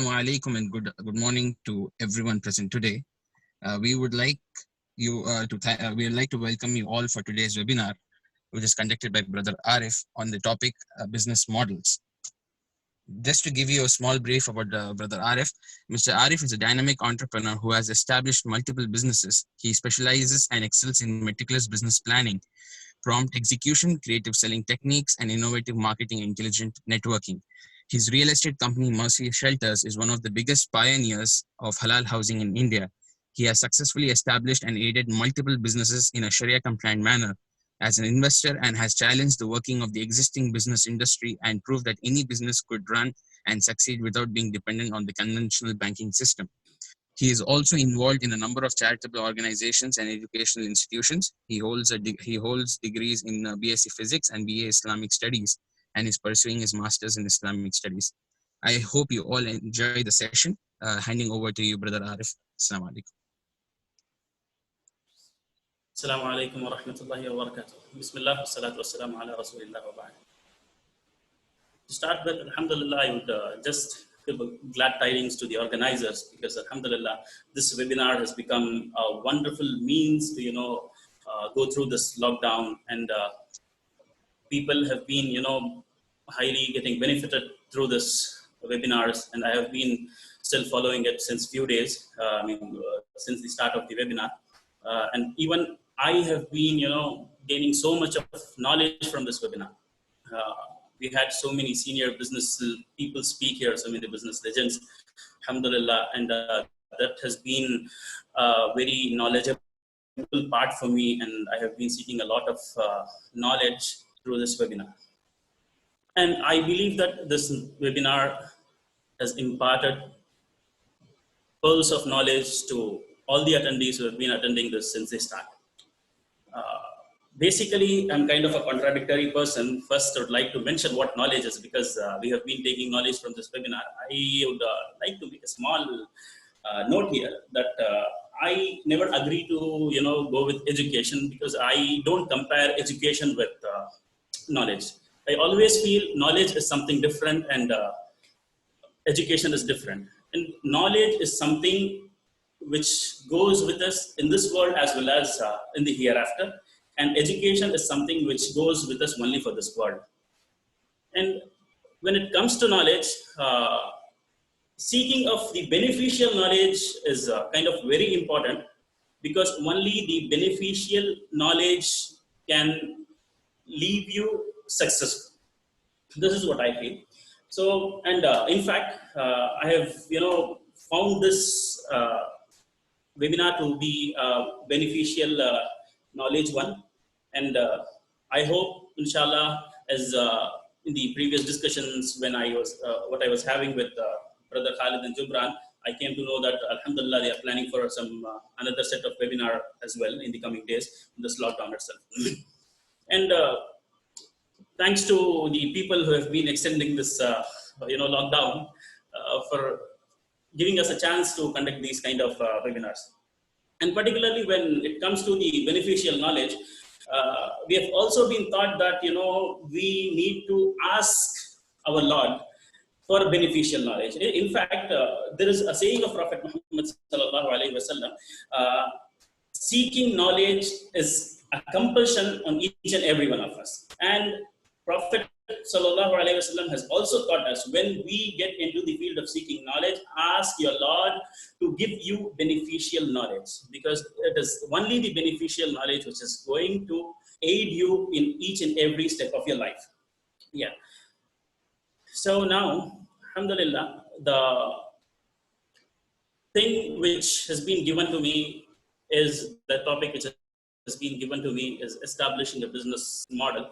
Assalamu alaikum and good morning to everyone present today. We would like we would like to welcome you all for today's webinar, which is conducted by Brother Arif on the topic business models. Just to give you a small brief about Brother Arif, Mr. Arif is a dynamic entrepreneur who has established multiple businesses. He specializes and excels in meticulous business planning, prompt execution, creative selling techniques, and innovative marketing and intelligent networking. His real estate company, Mercy Shelters, is one of the biggest pioneers of halal housing in India. He has successfully established and aided multiple businesses in a Sharia-compliant manner as an investor and has challenged the working of the existing business industry and proved that any business could run and succeed without being dependent on the conventional banking system. He is also involved in a number of charitable organizations and educational institutions. He holds degrees in BSc Physics and BA Islamic Studies and is pursuing his Masters in Islamic Studies. I hope you all enjoy the session. Handing over to you, Brother Arif. Assalamu alaikum. Assalamu alaikum wa rahmatullahi wa barakatuh. Bismillah wa salatu wa salamu ala rasulillah wa ba'd. To start with, alhamdulillah, I would just give glad tidings to the organizers because alhamdulillah, this webinar has become a wonderful means to, go through this lockdown, and people have been, highly getting benefited through this webinars, and I have been still following it since few days, since the start of the webinar. And even I have been, gaining so much of knowledge from this webinar. We had so many senior business people speak here, so many business legends, alhamdulillah, and that has been a very knowledgeable part for me, and I have been seeking a lot of knowledge through this webinar. And I believe that this webinar has imparted pearls of knowledge to all the attendees who have been attending this since they started. Basically, I'm kind of a contradictory person. First, I would like to mention what knowledge is because we have been taking knowledge from this webinar. I would like to make a small note here that I never agree to, go with education because I don't compare education with knowledge. I always feel knowledge is something different and education is different. And knowledge is something which goes with us in this world as well as in the hereafter. And education is something which goes with us only for this world. And when it comes to knowledge, seeking of the beneficial knowledge is kind of very important because only the beneficial knowledge can leave you successful. This is what I feel. So, and in fact, I have, found this webinar to be beneficial knowledge one. And I hope, inshallah, as in the previous discussions when I was, what I was having with Brother Khalid and Jubran, I came to know that, alhamdulillah, they are planning for some another set of webinar as well in the coming days, in this lockdown itself. And thanks to the people who have been extending this, lockdown for giving us a chance to conduct these kind of webinars. And particularly when it comes to the beneficial knowledge, we have also been taught that, we need to ask our Lord for beneficial knowledge. In fact, there is a saying of Prophet Muhammad sallallahu alaihi wasallam, seeking knowledge is a compulsion on each and every one of us. And Prophet sallallahu alaihi wasallam has also taught us when we get into the field of seeking knowledge, ask your Lord to give you beneficial knowledge because it is only the beneficial knowledge which is going to aid you in each and every step of your life. Yeah. So now, alhamdulillah, the thing which has been given to me is the topic which has been given to me is establishing a business model.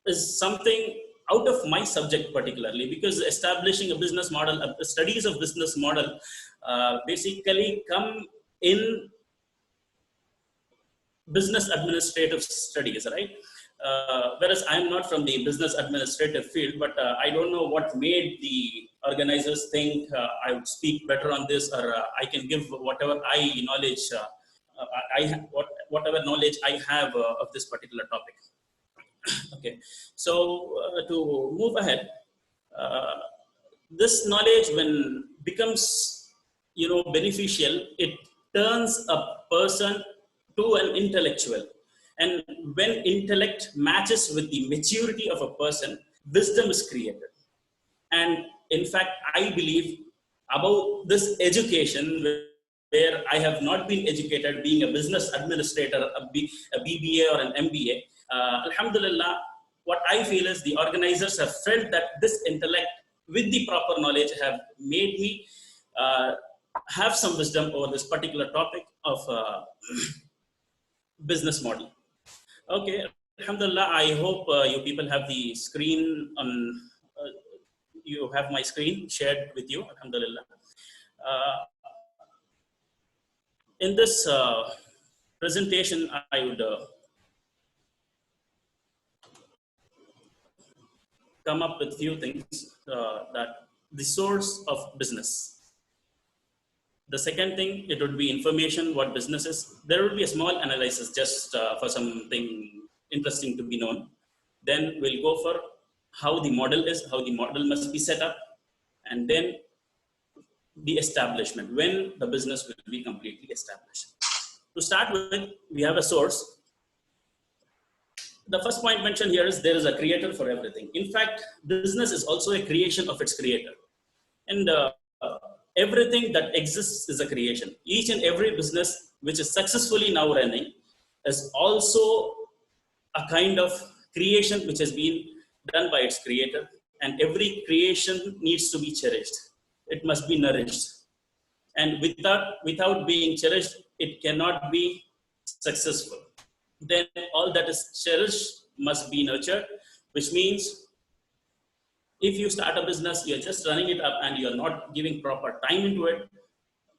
Is something out of my subject particularly because establishing a business model, studies of business model basically come in business administrative studies, right? Whereas I'm not from the business administrative field, but I don't know what made the organizers think I would speak better on this or I can give whatever whatever knowledge I have of this particular topic. Okay, so to move ahead, This knowledge, when becomes beneficial, it turns a person to an intellectual. And when intellect matches with the maturity of a person, wisdom is created. And in fact, I believe about this education, where I have not been educated, being a business administrator, a BBA or an MBA. Alhamdulillah, what I feel is the organizers have felt that this intellect with the proper knowledge have made me uh, have some wisdom over this particular topic of business model. Okay, Alhamdulillah, I hope you people have the screen on, uh, you have my screen shared with you, Alhamdulillah. Uh, in this presentation, I would come up with few things, that the source of business. The second thing, it would be information, what business is. There would be a small analysis just for something interesting to be known. Then we'll go for how the model is, how the model must be set up, and then the establishment, when the business will be completely established. To start with, we have a source. The first point mentioned here is there is a creator for everything. In fact, business is also a creation of its creator. And everything that exists is a creation. Each and every business which is successfully now running is also a kind of creation which has been done by its creator. And every creation needs to be cherished. It must be nourished. And without being cherished, it cannot be successful. Then all that is cherished must be nurtured, which means if you start a business, you're just running it up and you're not giving proper time into it,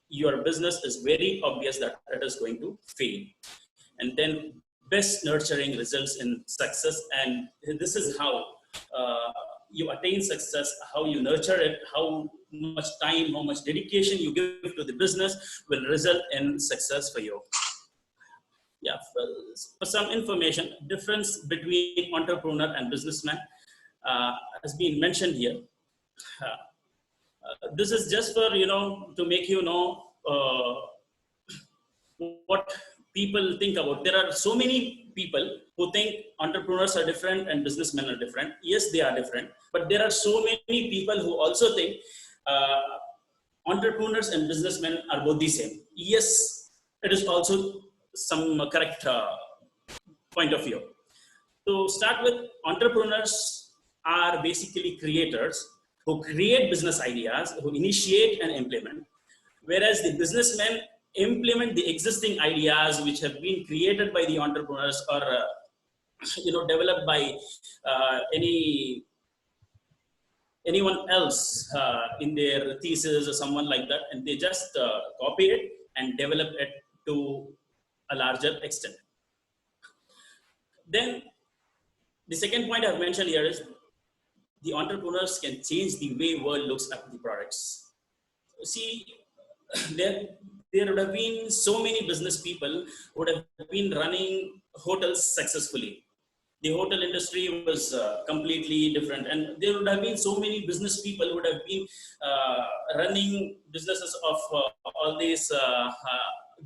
your business is very obvious that it is going to fail. And then best nurturing results in success. And this is how you attain success, how you nurture it, how much time, how much dedication you give to the business will result in success for you. Yeah, for some information, difference between entrepreneur and businessman has been mentioned here. This is just for, to make you know what people think about. There are so many people who think entrepreneurs are different and businessmen are different. Yes, they are different, but there are so many people who also think entrepreneurs and businessmen are both the same. Yes, it is also some correct point of view. To start with, entrepreneurs are basically creators who create business ideas, who initiate and implement, whereas the businessmen implement the existing ideas which have been created by the entrepreneurs or developed by anyone else in their thesis or someone like that, and they just copy it and develop it to a larger extent. Then the second point I've mentioned here is the entrepreneurs can change the way world looks at the products. See, there would have been so many business people who would have been running hotels successfully. The hotel industry was completely different, and there would have been so many business people who would have been running businesses of all these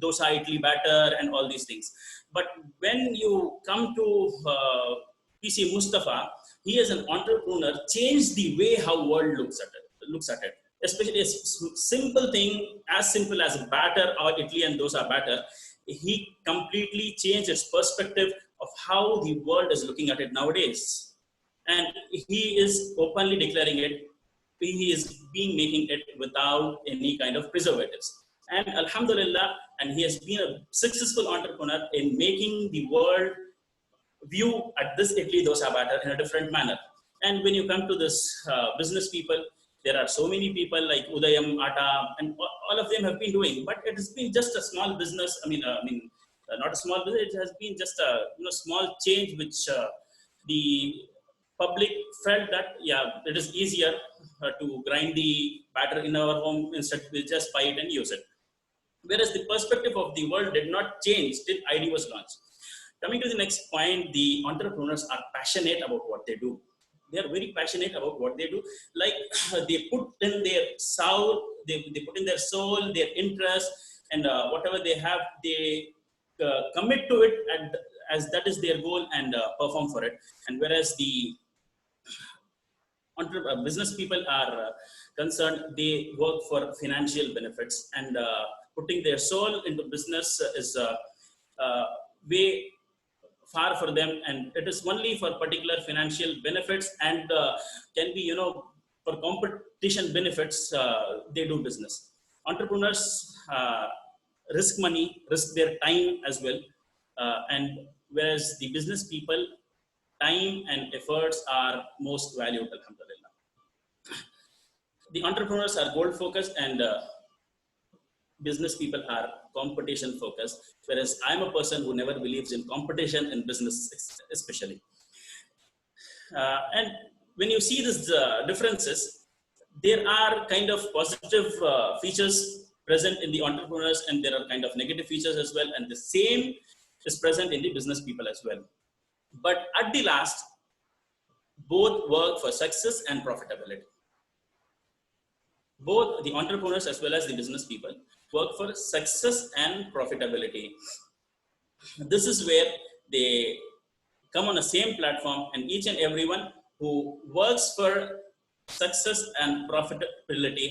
dosa, idli, batter, and all these things. But when you come to PC Mustafa, he is an entrepreneur, changed the way how world looks at it. Especially a simple thing, as simple as batter or idli and dosa batter, he completely changed its perspective of how the world is looking at it nowadays. And he is openly declaring it. He is making it without any kind of preservatives. And Alhamdulillah, and he has been a successful entrepreneur in making the world view at this idli dosa batter in a different manner. And when you come to this business people, there are so many people like Udayam, Ata, and all of them have been doing, but it has been just a small business. Not a small business. It has been just a small change which the public felt that it is easier to grind the batter in our home instead we just buy it and use it. Whereas the perspective of the world did not change till ID was launched. Coming to the next point, the entrepreneurs are passionate about what they do. They are very passionate about what they do. Like they put in their soul, they put in their soul, their interest, and whatever they have, they commit to it, and as that is their goal, and perform for it. And whereas the business people are concerned, they work for financial benefits, and putting their soul into business is uh, way far for them, and it is only for particular financial benefits, and can be, for competition benefits, they do business. Entrepreneurs risk money, risk their time as well, and whereas the business people, time and efforts are most valuable, alhamdulillah. The entrepreneurs are goal focused, and business people are competition focused, whereas I'm a person who never believes in competition in business, especially. And when you see these differences, there are kind of positive features present in the entrepreneurs, and there are kind of negative features as well, and the same is present in the business people as well. But at the last, both work for success and profitability. Both the entrepreneurs as well as the business people work for success and profitability. This is where they come on the same platform, and each and everyone who works for success and profitability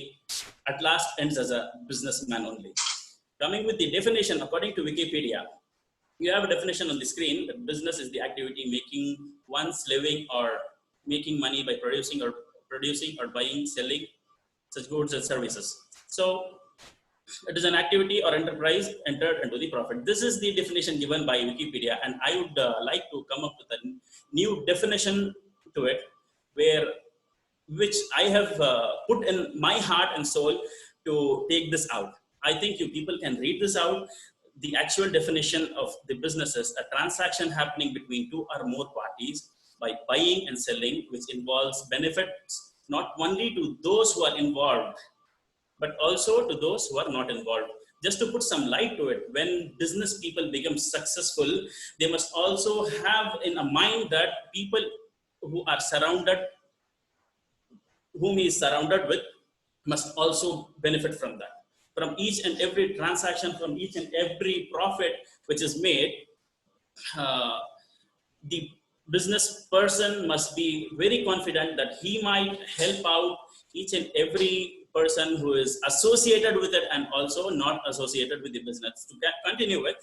at last ends as a businessman only. Coming with the definition, according to Wikipedia, you have a definition on the screen that business is the activity making one's living or making money by producing or buying, selling such goods and services. So it is an activity or enterprise entered into the profit. This is the definition given by Wikipedia, and I would like to come up with a new definition to it, which I have put in my heart and soul to take this out. I think you people can read this out. The actual definition of the business is a transaction happening between two or more parties by buying and selling, which involves benefits not only to those who are involved, but also to those who are not involved. Just to put some light to it, when business people become successful, they must also have in a mind that people who are surrounded, whom he is surrounded with, must also benefit from that. From each and every transaction, from each and every profit which is made, the business person must be very confident that he might help out each and every person who is associated with it and also not associated with the business. To continue with,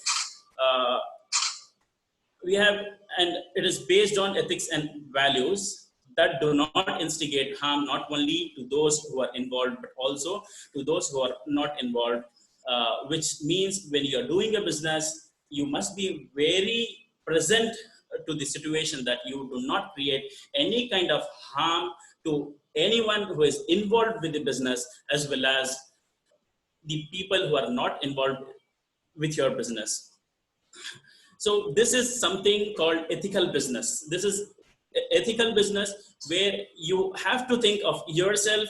uh, we have, and it is based on ethics and values that do not instigate harm not only to those who are involved but also to those who are not involved, which means when you are doing a business, you must be very present to the situation that you do not create any kind of harm to anyone who is involved with the business, as well as the people who are not involved with your business. So this is something called ethical business. This is ethical business where you have to think of yourself,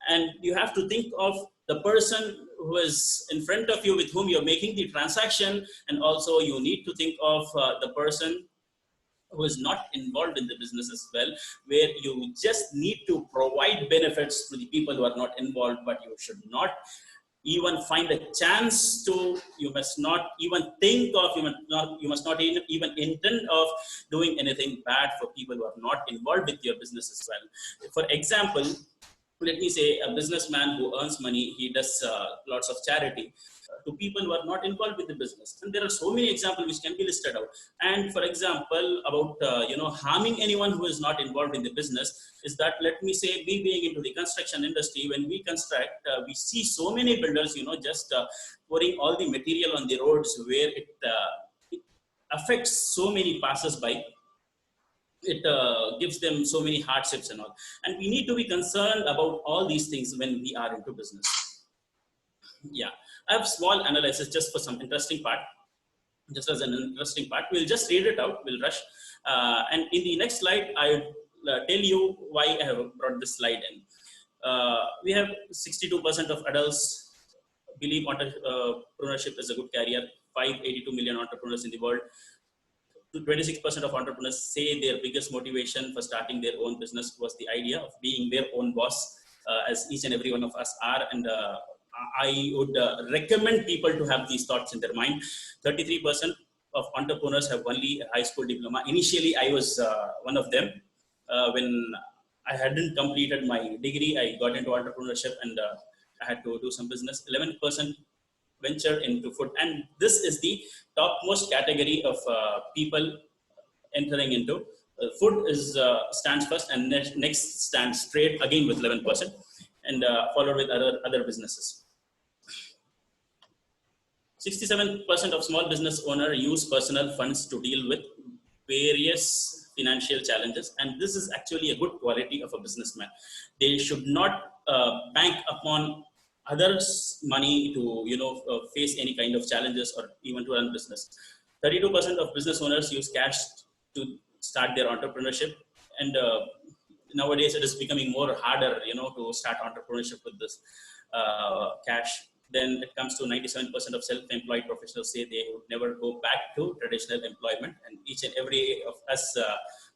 and you have to think of the person who is in front of you with whom you're making the transaction, and also you need to think of the person who is not involved in the business as well, where you just need to provide benefits to the people who are not involved, but you should not even find a chance to, you must not even think of, you must not even intend of doing anything bad for people who are not involved with your business as well. For example, let me say a businessman who earns money, he does lots of charity to people who are not involved with the business, and there are so many examples which can be listed out. And for example, about harming anyone who is not involved in the business is that, let me say, me being into the construction industry, when we construct, we see so many builders just pouring all the material on the roads, where it affects so many passers-by. It gives them so many hardships and all, and we need to be concerned about all these things when we are into business. Yeah, I have small analysis just for some interesting part, just as an interesting part. We'll just read it out, we'll rush, and in the next slide I tell you why I have brought this slide in. We have 62% of adults believe entrepreneurship is a good career. 582 million entrepreneurs in the world. 26% of entrepreneurs say their biggest motivation for starting their own business was the idea of being their own boss, as each and every one of us are. And I would recommend people to have these thoughts in their mind. 33% of entrepreneurs have only a high school diploma. Initially, I was one of them. When I hadn't completed my degree, I got into entrepreneurship, and I had to do some business. 11% venture into food, and this is the topmost category of people entering into food is stands first, and next stands trade again with 11%, and followed with other businesses. 67% of small business owners use personal funds to deal with various financial challenges, and this is actually a good quality of a businessman. They should not bank upon others' money to face any kind of challenges or even to run business. 32% of business owners use cash to start their entrepreneurship, and nowadays it is becoming more harder, to start entrepreneurship with this cash. Then it comes to 97% of self-employed professionals say they would never go back to traditional employment, and each and every of us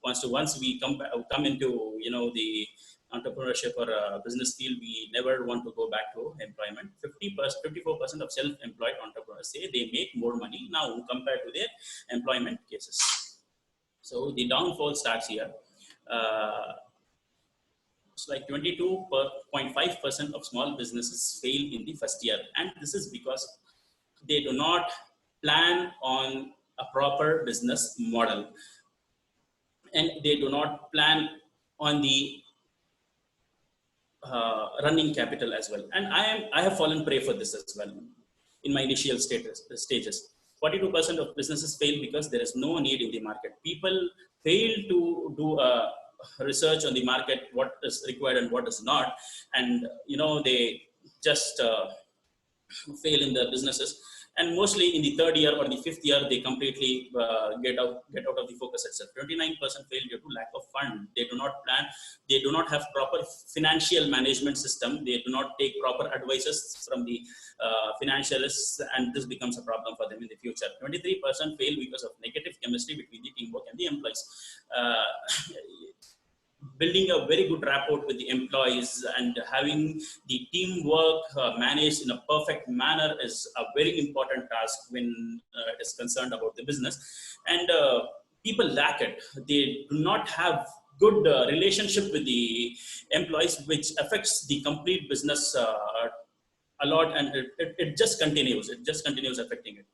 once we come into the entrepreneurship or business field, we never want to go back to employment. 54% of self-employed entrepreneurs say they make more money now compared to their employment cases. So the downfall starts here. It's like 22.5% of small businesses fail in the first year, and this is because they do not plan on a proper business model, and they do not plan on the running capital as well. And I have fallen prey for this as well in my initial stages. 42% of businesses fail because there is no need in the market. People fail to do research on the market, what is required and what is not, and they just fail in their businesses. And mostly in the third year or the fifth year, they completely get out of the focus itself. 29% fail due to lack of fund. They do not plan. They do not have proper financial management system. They do not take proper advices from the financialists, and this becomes a problem for them in the future. 23% fail because of negative chemistry between the teamwork and the employees. Building a very good rapport with the employees and having the teamwork managed in a perfect manner is a very important task when it is concerned about the business. And people lack it. They do not have good relationship with the employees, which affects the complete business a lot, and it just continues. It just continues affecting it.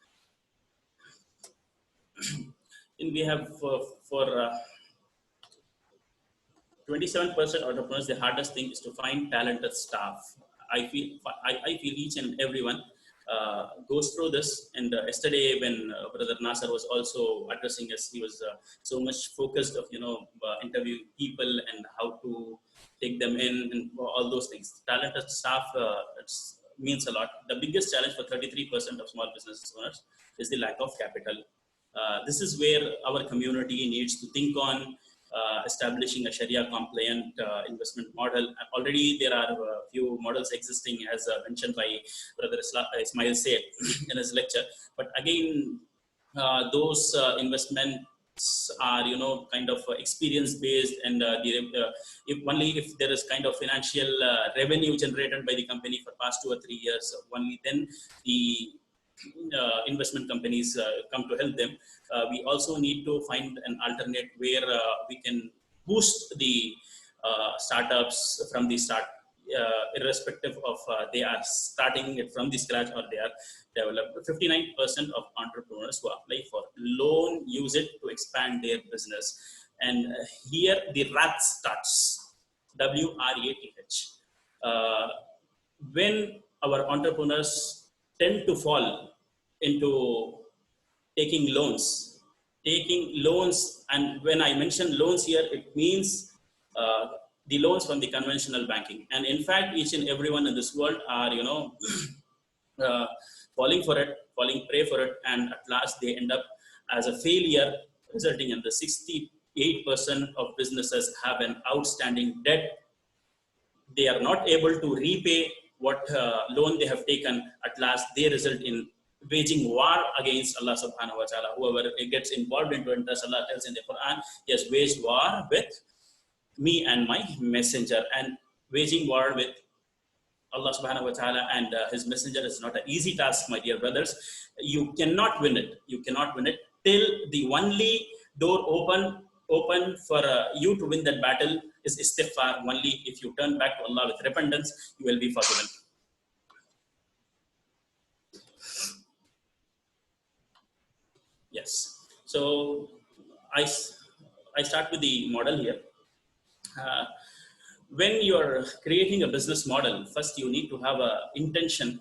And we have for 27% entrepreneurs, the hardest thing is to find talented staff. I feel each and everyone goes through this. And yesterday, when Brother Nasser was also addressing us, he was so much focused of interviewing people and how to take them in and all those things. Talented staff means a lot. The biggest challenge for 33% of small business owners is the lack of capital. This is where our community needs to think on establishing a Sharia compliant investment model. Already there are a few models existing, as mentioned by Brother Ismail Syed in his lecture. But again, those investments are kind of experience based, and if there is kind of financial revenue generated by the company for past 2 or 3 years, only then the investment companies come to help them. We also need to find an alternate where we can boost the startups from the start, irrespective of they are starting it from the scratch or they are developed. 59% of entrepreneurs who apply for loan use it to expand their business, and here the rat starts. WRATH. When our entrepreneurs tend to fall into taking loans, and when I mention loans here, it means the loans from the conventional banking. And in fact, each and everyone in this world are falling prey for it, and at last they end up as a failure, resulting in the 68% of businesses have an outstanding debt. They are not able to repay what loan they have taken. At last they result in waging war against Allah subhanahu wa ta'ala. Whoever gets involved into it, as Allah tells in the Quran, he has waged war with me and my messenger. And waging war with Allah subhanahu wa ta'ala and his messenger is not an easy task, my dear brothers. You cannot win it. You cannot win it till the only door open for you to win that battle is istighfar. Only if you turn back to Allah with repentance, you will be forgiven. Yes. So I start with the model here. Uh, when you're creating a business model, first you need to have a intention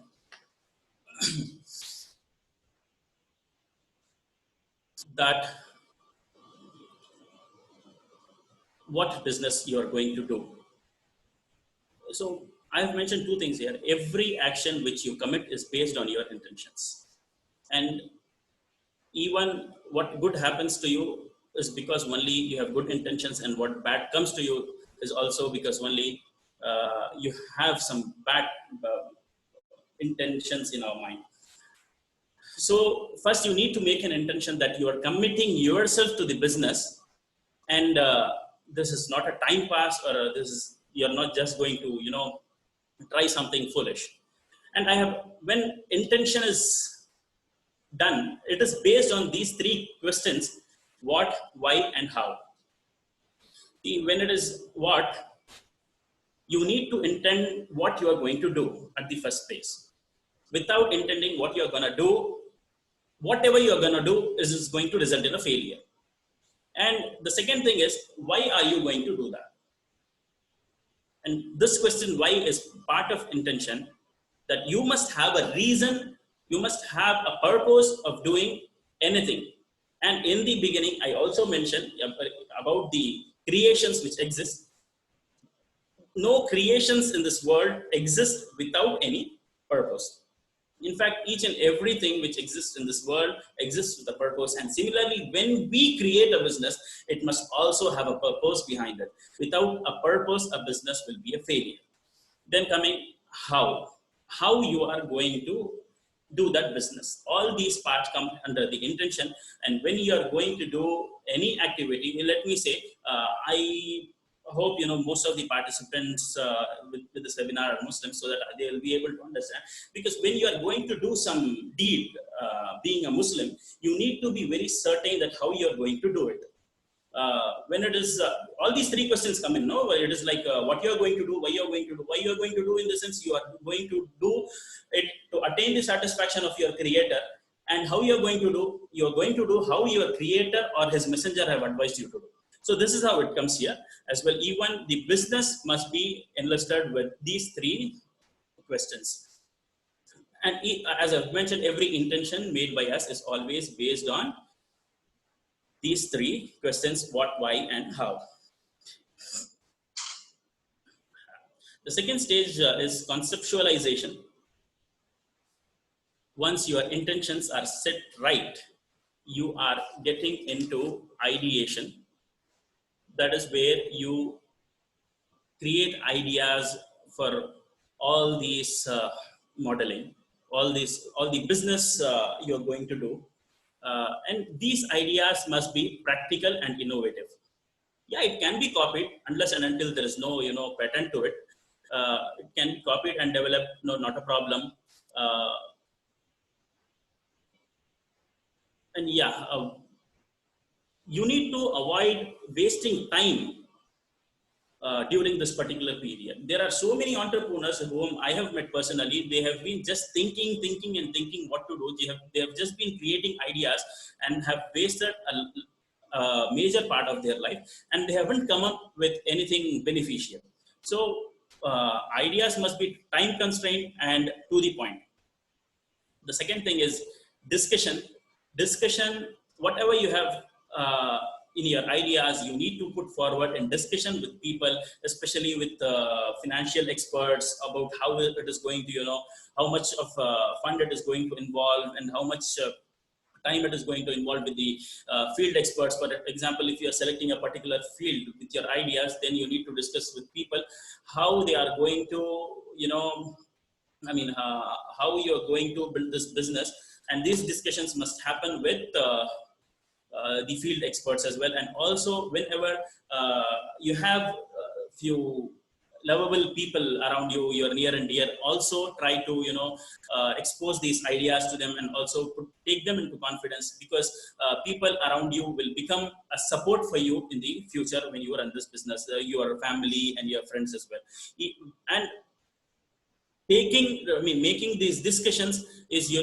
that what business you are going to do. So I have mentioned two things here. Every action which you commit is based on your intentions, and even what good happens to you is because only you have good intentions, and what bad comes to you is also because only you have some bad intentions in our mind. So first you need to make an intention that you are committing yourself to the business, and this is not a time pass, or this is, you're not just going to try something foolish. And I have, when intention is done, it is based on these three questions: what, why, and how. When it is what, you need to intend what you are going to do at the first place. Without intending what you are going to do, whatever you are going to do is going to result in a failure. And the second thing is, why are you going to do that? And this question why is part of intention, that you must have a reason, you must have a purpose of doing anything. And in the beginning I also mentioned about the creations which exist. No creations in this world exist without any purpose. In fact, each and everything which exists in this world exists with a purpose. And similarly, when we create a business, it must also have a purpose behind it. Without a purpose, a business will be a failure. Then coming how you are going to do that business. All these parts come under the intention. And when you are going to do any activity, let me say, I hope most of the participants with this webinar are Muslims, so that they will be able to understand. Because when you are going to do some deed, being a Muslim, you need to be very certain that how you are going to do it. When it is all these three questions come in, no, it is like what you are going to do, why you are going to do. Why you are going to do, in the sense you are going to do it to attain the satisfaction of your creator. And how you are going to do, you are going to do how your creator or his messenger have advised you to do. So this is how it comes here as well. Even the business must be enlisted with these three questions. And as I've mentioned, every intention made by us is always based on these three questions: what, why, and how. The second stage is conceptualization. Once your intentions are set right, you are getting into ideation. That is where you create ideas for all these modeling, all the business you're going to do. And these ideas must be practical and innovative. Yeah, it can be copied unless and until there is no patent to it. It can be copied and developed, no, not a problem. And yeah, you need to avoid wasting time during this particular period. There are so many entrepreneurs whom I have met personally. They have been just thinking and thinking what to do. They have just been creating ideas and have wasted a major part of their life, and they haven't come up with anything beneficial. So ideas must be time constrained and to the point. The second thing is discussion. Whatever you have in your ideas, you need to put forward in discussion with people, especially with financial experts, about how it is going to, how much of fund it is going to involve, and how much time it is going to involve with the field experts. For example, if you are selecting a particular field with your ideas, then you need to discuss with people how they are going to, how you are going to build this business and these discussions must happen with the field experts as well. And also whenever you have few lovable people around you, your near and dear, also try to expose these ideas to them, and also take them into confidence, because people around you will become a support for you in the future when you run this business, your family and your friends as well. And making these discussions is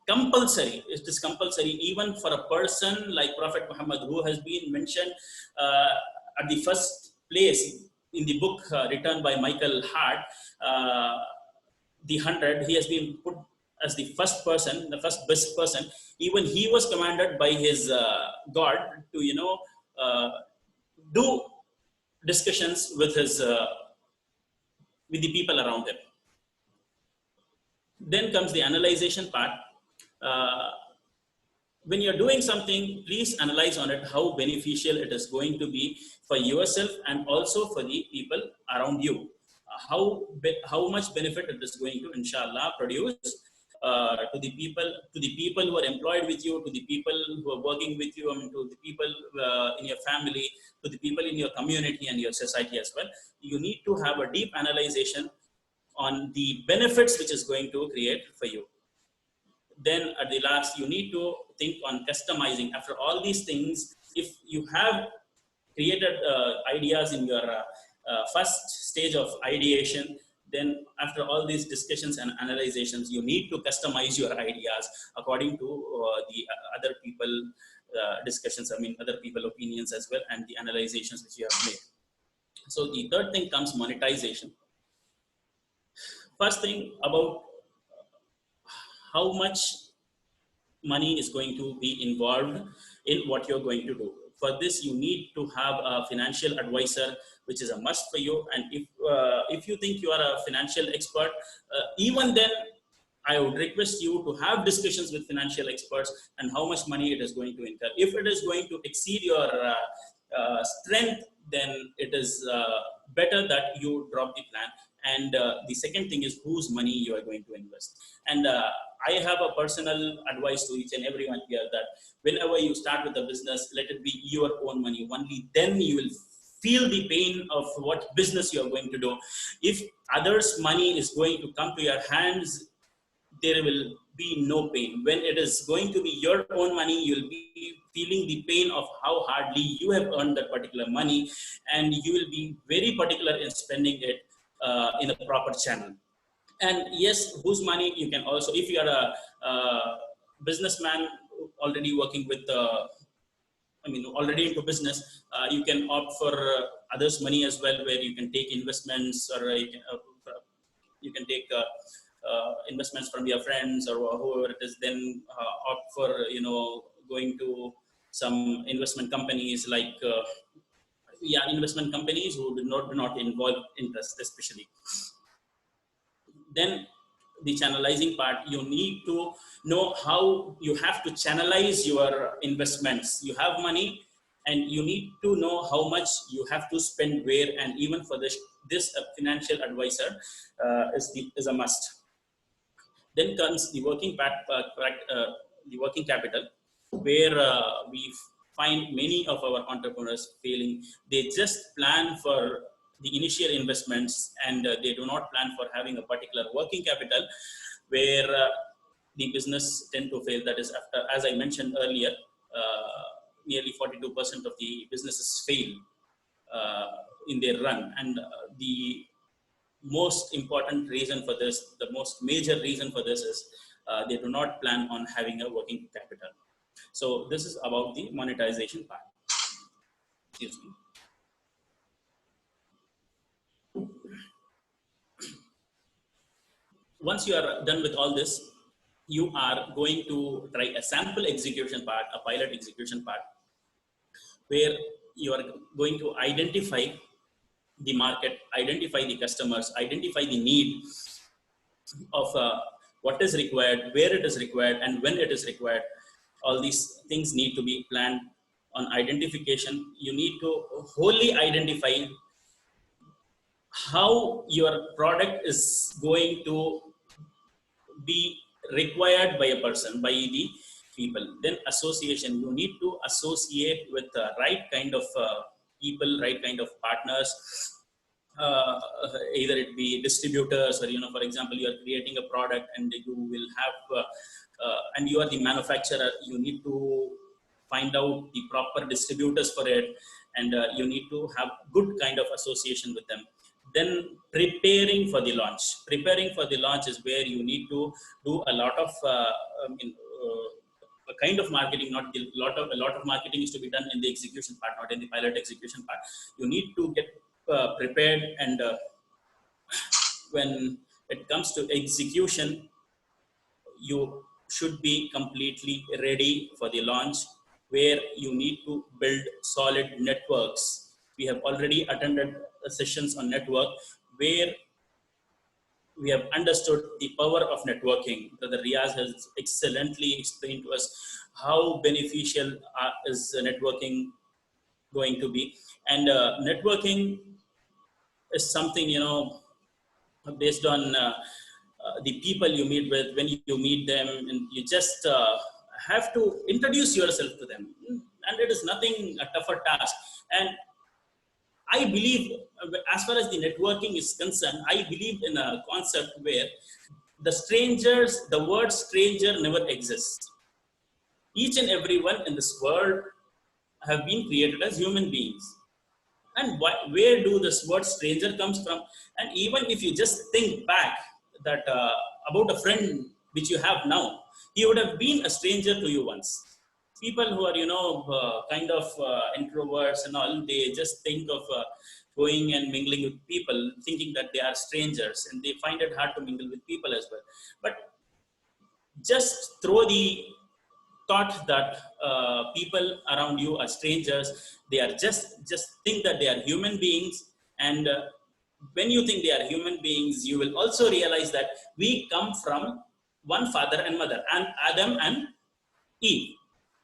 compulsory. It is compulsory even for a person like Prophet Muhammad, who has been mentioned at the first place in the book written by Michael Hart, uh, the 100. He has been put as the first person, the first best person. Even he was commanded by his God to uh, do discussions with his with the people around him. Then comes the analyzation part. Uh, when you're doing something, please analyze on it how beneficial it is going to be for yourself and also for the people around you. How much benefit it is going to, inshallah, produce to the people who are employed with you, to the people who are working with you, to the people in your family, to the people in your community and your society as well. You need to have a deep analyzation on the benefits which is going to create for you. Then at the last, you need to think on customizing. After all these things, if you have created ideas in your first stage of ideation, then after all these discussions and analyzations, you need to customize your ideas according to the other people discussions, other people opinions as well, and the analyzations which you have made. So the third thing comes monetization. First thing about how much money is going to be involved in what you're going to do. For this, you need to have a financial advisor, which is a must for you. And if you think you are a financial expert, even then, I would request you to have discussions with financial experts and how much money it is going to incur. If it is going to exceed your strength, then it is better that you drop the plan. And the second thing is whose money you are going to invest. And I have a personal advice to each and everyone here, that whenever you start with a business, let it be your own money. Only then you will feel the pain of what business you are going to do. If others' money is going to come to your hands, there will be no pain. When it is going to be your own money, you will be feeling the pain of how hardly you have earned that particular money, and you will be very particular in spending it in a proper channel. And yes, whose money you can also, if you are a businessman already working with already into business, you can opt for others' money as well, where you can take investments, or you can take investments from your friends or whoever it is. Then opt for going to some investment companies, like investment companies who do not involve interest especially. Then the channelizing part, you need to know how you have to channelize your investments. You have money, and you need to know how much you have to spend where. And even for this financial advisor is a must. Then comes the the working capital, where we find many of our entrepreneurs failing. They just plan for the initial investments, and they do not plan for having a particular working capital, where the business tend to fail. That is, after, as I mentioned earlier, nearly 42% of the businesses fail in their run. And the most important reason for this, the most major reason for this is they do not plan on having a working capital. So this is about the monetization part. Excuse me. Once you are done with all this, you are going to try a sample execution part, a pilot execution part, where you are going to identify the market, identify the customers, identify the need of what is required, where it is required, and when it is required. All these things need to be planned on identification. You need to wholly identify how your product is going to be required by a person, by the people. Then association, you need to associate with the right kind of people, right kind of partners, uh, either it be distributors, or for example, you are creating a product and you will have and you are the manufacturer, you need to find out the proper distributors for it, and you need to have good kind of association with them. Then preparing for the launch is where you need to do a lot of I mean, a kind of marketing. Not a lot of marketing is to be done in the execution part, not in the pilot execution part. You need to get prepared, and when it comes to execution, you should be completely ready for the launch, where you need to build solid networks. We have already attended sessions on network, where we have understood the power of networking. Brother Riaz has excellently explained to us how beneficial is networking going to be. And networking is something, based on the people you meet with. When you meet them, and you just have to introduce yourself to them, and it is nothing a tougher task. And I believe, as far as the networking is concerned, I believe in a concept where the word stranger never exists. Each and everyone in this world have been created as human beings. And where do this word stranger comes from? And even if you just think back that about a friend which you have now, he would have been a stranger to you once. People who are kind of introverts and all, they just think of going and mingling with people, thinking that they are strangers, and they find it hard to mingle with people as well. But just throw the thought that people around you are strangers. They are just think that they are human beings. And when you think they are human beings, you will also realize that we come from one father and mother, and Adam and Eve,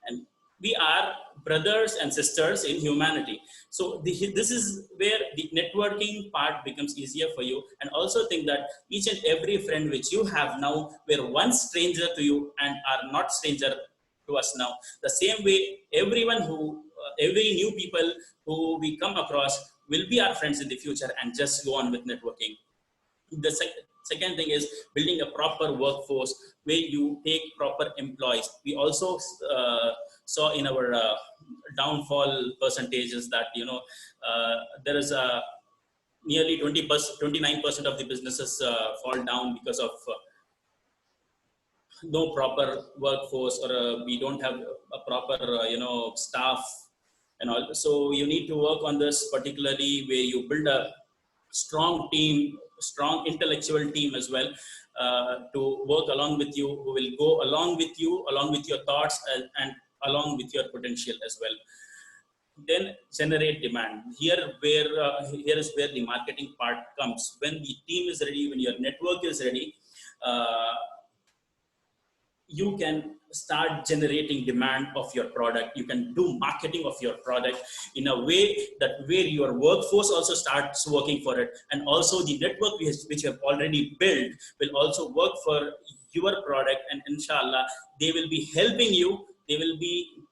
and we are brothers and sisters in humanity. So this is where the networking part becomes easier for you. And also think that each and every friend which you have now were once stranger to you and are not stranger to us now. The same way, every new people who we come across will be our friends in the future, and just go on with networking. The second thing is building a proper workforce where you take proper employees. We also saw in our downfall percentages that there is a nearly 29% of the businesses fall down because of no proper workforce, or we don't have a proper staff and all. So you need to work on this, particularly where you build a strong team, strong intellectual team as well, to work along with you, who will go along with you, along with your thoughts, and along with your potential as well. Then generate demand. Here is where the marketing part comes. When the team is ready, when your network is ready, uh, you can start generating demand of your product. You can do marketing of your product in a way that where your workforce also starts working for it, and also the network which you have already built will also work for your product. And inshallah, they will be helping you, they will be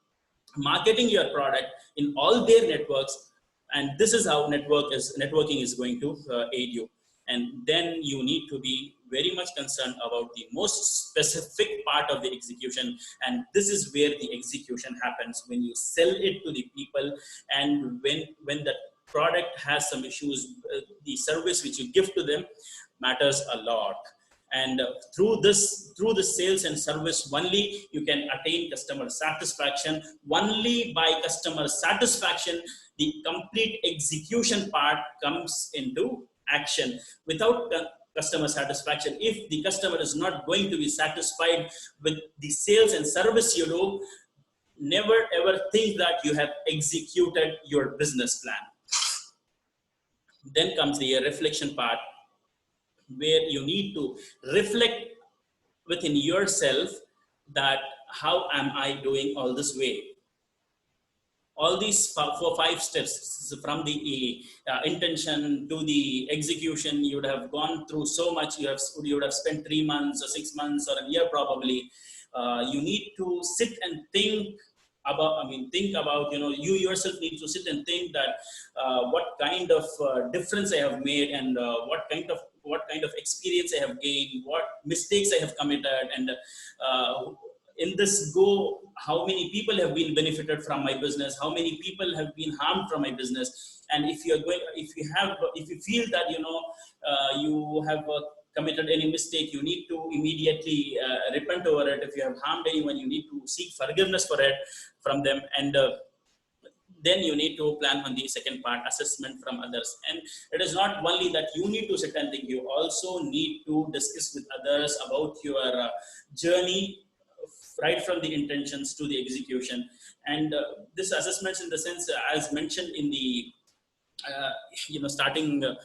marketing your product in all their networks. And this is how networking is going to aid you. And then you need to be very much concerned about the most specific part of the execution. And this is where the execution happens, when you sell it to the people, and when the product has some issues, the service which you give to them matters a lot. And through the sales and service only you can attain customer satisfaction. Only by customer satisfaction the complete execution part comes into action. Without customer satisfaction, if the customer is not going to be satisfied with the sales and service you do, never ever think that you have executed your business plan. Then comes the reflection part, where you need to reflect within yourself that how am I doing all this way. all these four five steps from the intention to the execution, you would have gone through so much. You would have spent 3 months or 6 months or a year probably. You need to sit and think about, think about, you yourself need to sit and think that what kind of difference I have made, and what kind of experience I have gained, what mistakes I have committed, and in this go, how many people have been benefited from my business, how many people have been harmed from my business. And if you feel that you have committed any mistake, you need to immediately repent over it. If you have harmed anyone, you need to seek forgiveness for it from them. And then you need to plan on the second part, assessment from others. And it is not only that you need to sit and think, you also need to discuss with others about your journey, right from the intentions to the execution. And this assessments, in the sense, as mentioned in the starting the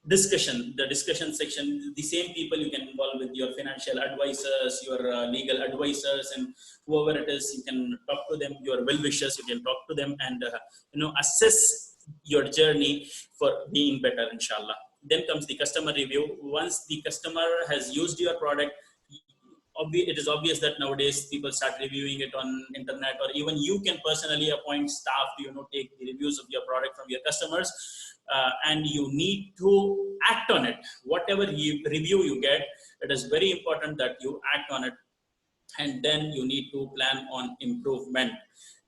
discussion section, the same people you can involve with your financial advisors, your legal advisors, and whoever it is, you can talk to them. Your well-wishers, you can talk to them, and assess your journey for being better, inshallah. Then comes the customer review. Once the customer has used your product, it is obvious that nowadays people start reviewing it on internet, or even you can personally appoint staff to take the reviews of your product from your customers. And you need to act on it. Whatever review you get, it is very important that you act on it. And then you need to plan on improvement.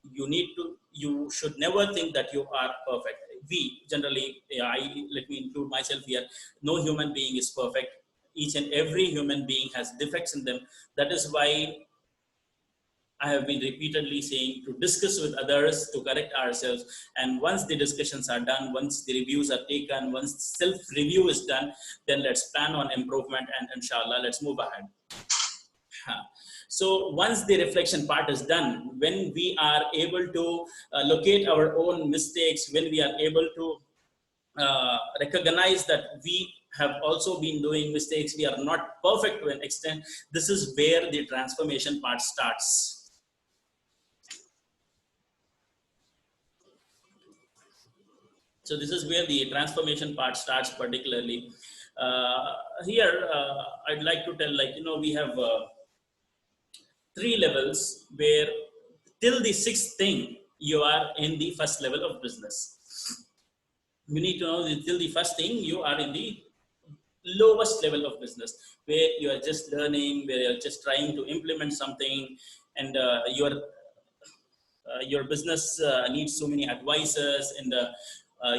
You should never think that you are perfect. We generally, let me include myself here, no human being is perfect. Each and every human being has defects in them. That is why I have been repeatedly saying to discuss with others to correct ourselves. And once the discussions are done, once the reviews are taken, once self-review is done, then let's plan on improvement, and inshallah, let's move ahead. So once the reflection part is done, when we are able to locate our own mistakes, when we are able to recognize that we have also been doing mistakes, we are not perfect to an extent, this is where the transformation part starts. So this is where the transformation part starts, particularly. Here, I'd like to tell, we have 3 levels, where till the 6th thing, you are in the first level of business. You need to know that till the first thing, you are in the lowest level of business, where you are just learning, where you're just trying to implement something, and your business needs so many advisors, and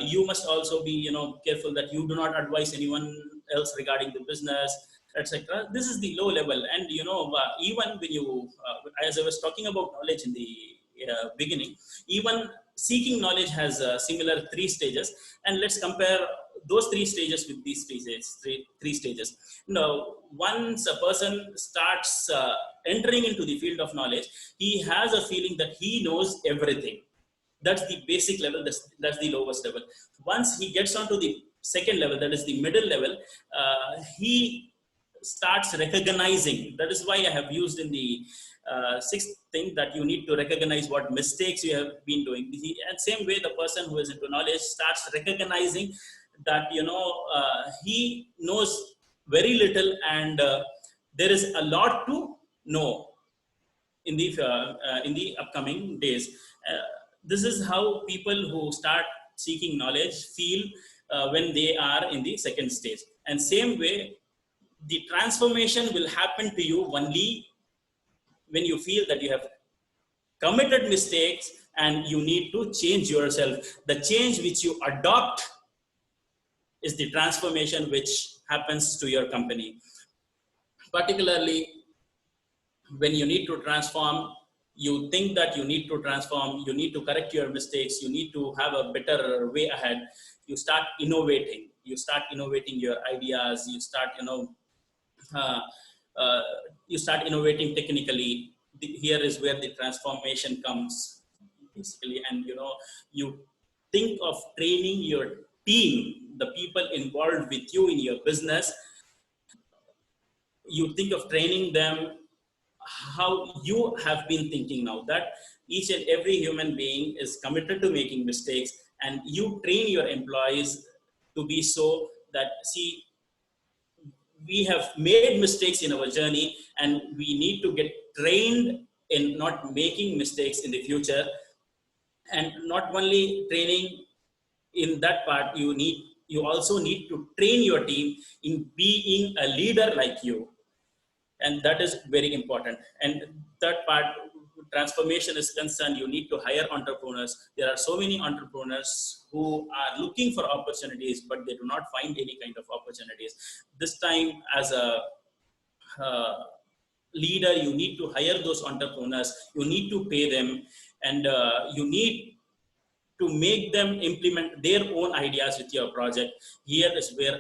you must also be careful that you do not advise anyone else regarding the business, etc. This is the low level. And even when you as I was talking about knowledge in the beginning, even seeking knowledge has similar 3 stages. And let's compare those 3 stages with these three stages. Now, once a person starts entering into the field of knowledge, he has a feeling that he knows everything. That's the basic level. That's the lowest level. Once he gets onto the second level, that is the middle level, he starts recognizing. That is why I have used in the 6th thing that you need to recognize what mistakes you have been doing. And same way, the person who is into knowledge starts recognizing that he knows very little, and there is a lot to know in the upcoming days. This is how people who start seeking knowledge feel when they are in the second stage. And same way, the transformation will happen to you only when you feel that you have committed mistakes and you need to change yourself. The change which you adopt is the transformation which happens to your company. Particularly when you need to transform, you think that you need to transform, you need to correct your mistakes, you need to have a better way ahead. You start innovating. Your ideas. Uh, you start innovating technically. Here is where the transformation comes, basically. And you think of training your team, the people involved with you in your business. You think of training them how you have been thinking now. That each and every human being is committed to making mistakes, and you train your employees to be so that, see, we have made mistakes in our journey, and we need to get trained in not making mistakes in the future. And not only training in that part, you also need to train your team in being a leader like you, and that is very important. And third part, transformation is concerned, you need to hire entrepreneurs. There are so many entrepreneurs who are looking for opportunities, but they do not find any kind of opportunities. This time, as a uh, leader, you need to hire those entrepreneurs, you need to pay them, and you need to make them implement their own ideas with your project. Here is where,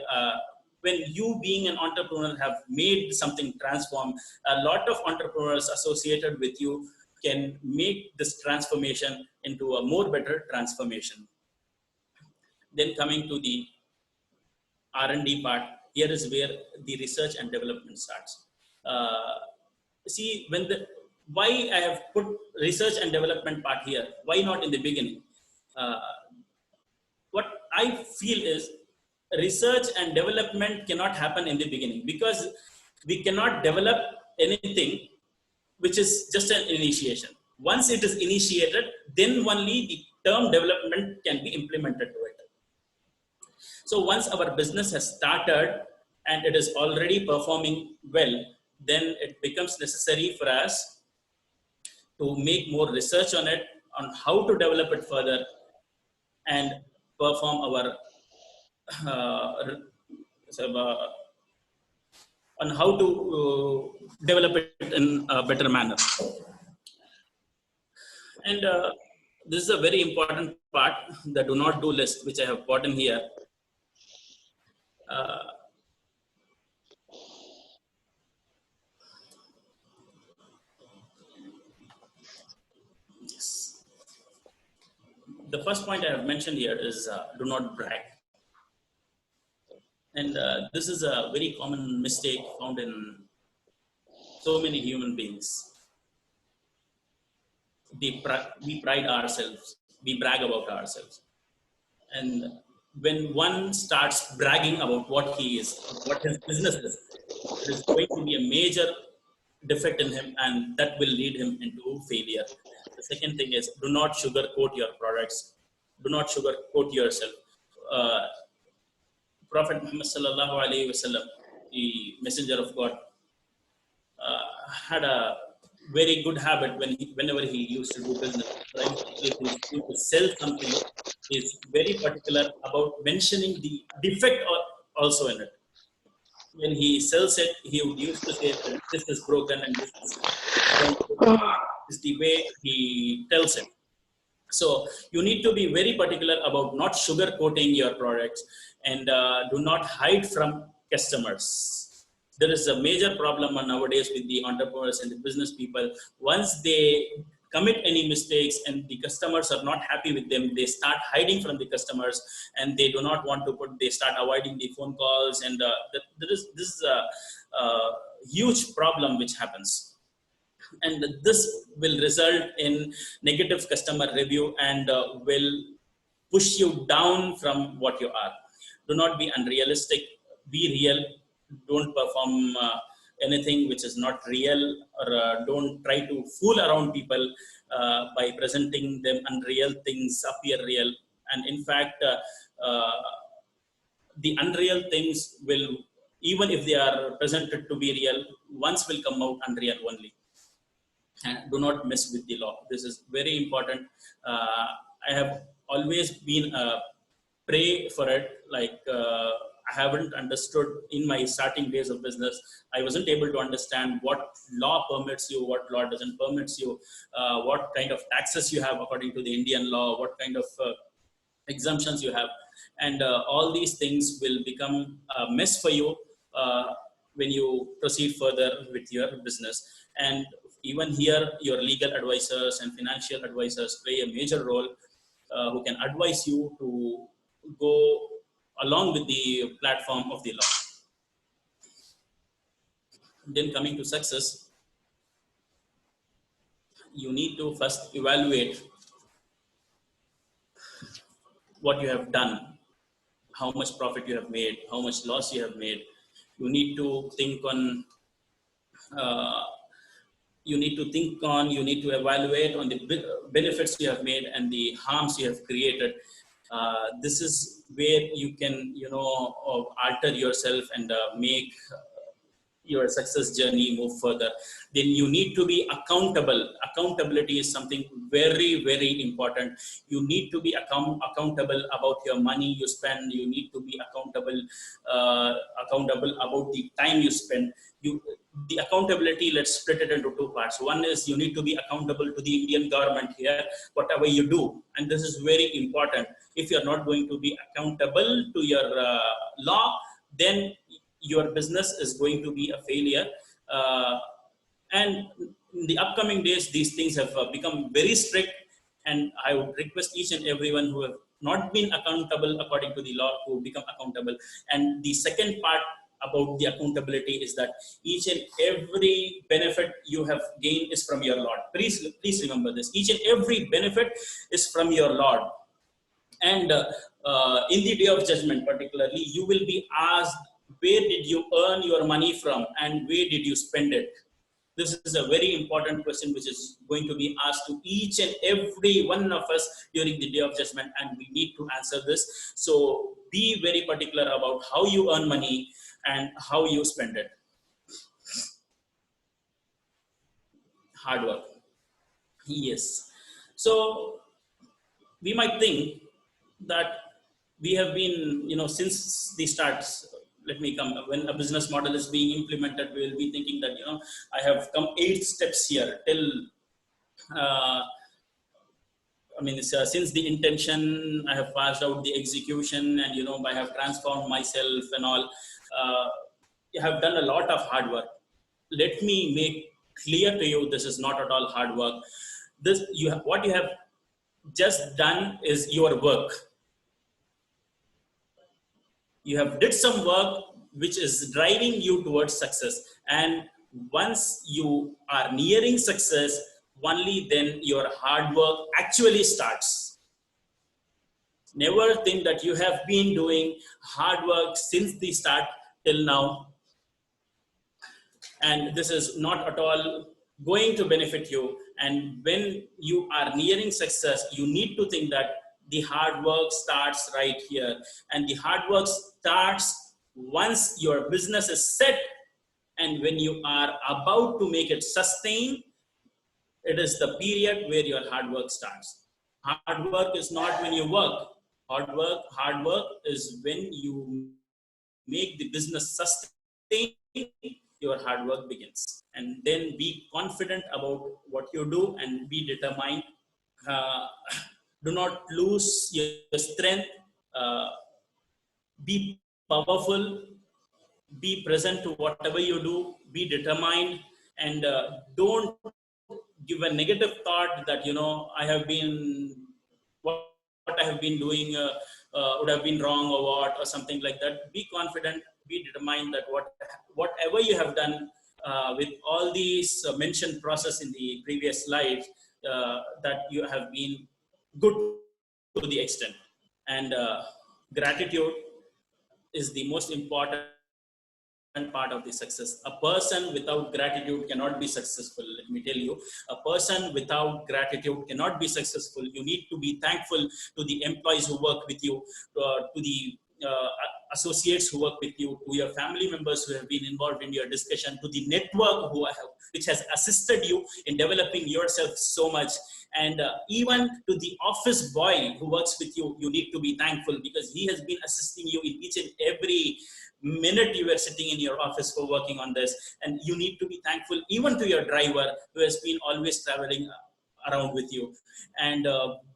when you being an entrepreneur have made something transform, a lot of entrepreneurs associated with you can make this transformation into a more better transformation. Then coming to the R&D part, here is where the research and development starts. Uh, See, why I have put research and development part here, why not in the beginning? Uh, what I feel is research and development cannot happen in the beginning, because we cannot develop anything which is just an initiation. Once it is initiated, then only the term development can be implemented to it. So once our business has started and it is already performing well, then it becomes necessary for us to make more research on it, on how to develop it further, and perform our uh, so, on how to develop it in a better manner. And this is a very important part, the do not do list, which I have gotten here. Uh, yes. The first point I have mentioned here is do not brag. And this is a very common mistake found in so many human beings. We pride ourselves, we brag about ourselves. And when one starts bragging about what he is, what his business is, it is going to be a major defect in him, and that will lead him into failure. The second thing is, do not sugarcoat your products, do not sugarcoat yourself. Uh, Prophet Muhammad sallallahu alaihi wasallam, the messenger of God, had a very good habit whenever he used to do business. For example, if he's going to sell something, he's very particular about mentioning the defect also in it. When he sells it, he would used to say that this is broken and this is the way he tells it. So you need to be very particular about not sugarcoating your products, and do not hide from customers. There is a major problem nowadays with the entrepreneurs and the business people. Once they commit any mistakes and the customers are not happy with them, they start hiding from the customers, and they do not want to they start avoiding the phone calls, and this is a huge problem which happens. And this will result in negative customer review, and will push you down from what you are. Do not be unrealistic, be real. Don't perform anything which is not real, or don't try to fool around people by presenting them unreal things appear real. And in fact, the unreal things will, even if they are presented to be real, once will come out unreal only. And do not mess with the law. This is very important. I have always been pray for it. Like, I haven't understood in my starting days of business. I wasn't able to understand what law permits you, what law doesn't permits you, what kind of taxes you have according to the Indian law, what kind of exemptions you have, and all these things will become a mess for you when you proceed further with your business. And even here, your legal advisors and financial advisors play a major role, who can advise you to go along with the platform of the law. Then coming to success, you need to to first evaluate what you have done, how much profit you have made, how much loss you have made. You need to think on uh, you need to think on, you need to evaluate on the benefits you have made and the harms you have created. This is where you can, alter yourself and make your success journey move further. Then you need to be accountable. Accountability is something very, very important. You need to be accountable about your money you spend. You need to be accountable about the time you spend. The accountability, let's split it into two parts. One is you need to be accountable to the Indian government here, whatever you do, and this is very important. If you're not going to be accountable to your law, then your business is going to be a failure. And in the upcoming days, these things have become very strict, and I would request each and everyone who have not been accountable according to the law to become accountable. And the second part about the accountability is that each and every benefit you have gained is from your Lord. Please remember this. Each and every benefit is from your Lord. And in the day of judgment particularly, you will be asked, where did you earn your money from and where did you spend it? This is a very important question which is going to be asked to each and every one of us during the day of judgment, and we need to answer this. So be very particular about how you earn money and how you spend it. Hard work. Yes. So we might think that we have been, since the starts, let me come, when a business model is being implemented, we will be thinking that, I have come 8 steps here till, since the intention, I have passed out the execution, and, I have transformed myself and all. You have done a lot of hard work. Let me make clear to you, this is not at all hard work. What you have just done is your work. You have did some work which is driving you towards success, and once you are nearing success, only then your hard work actually starts. Never think that you have been doing hard work since the start till now, and this is not at all going to benefit you. And when you are nearing success, you need to think that the hard work starts right here, and the hard work starts once your business is set, and when you are about to make it sustain, it is the period where your hard work starts. Hard work is not when you work. Hard work is when you make the business sustain, your hard work begins. And then be confident about what you do and be determined. Do not lose your strength. Be powerful. Be present to whatever you do. Be determined, and don't give a negative thought that I have been what I have been doing would have been wrong or what, or something like that. Be confident. Be determined that whatever you have done with all these mentioned process in the previous slides, that you have been good to the extent. And gratitude is the most important part of the success. A person without gratitude cannot be successful. Let me tell you, a person without gratitude cannot be successful. You need to be thankful to the employees who work with you, to the associates who work with you, to your family members who have been involved in your discussion, to the network which has assisted you in developing yourself so much, and even to the office boy who works with you. You need to be thankful, because he has been assisting you in each and every minute you were sitting in your office for working on this. And you need to be thankful even to your driver who has been always traveling around with you. And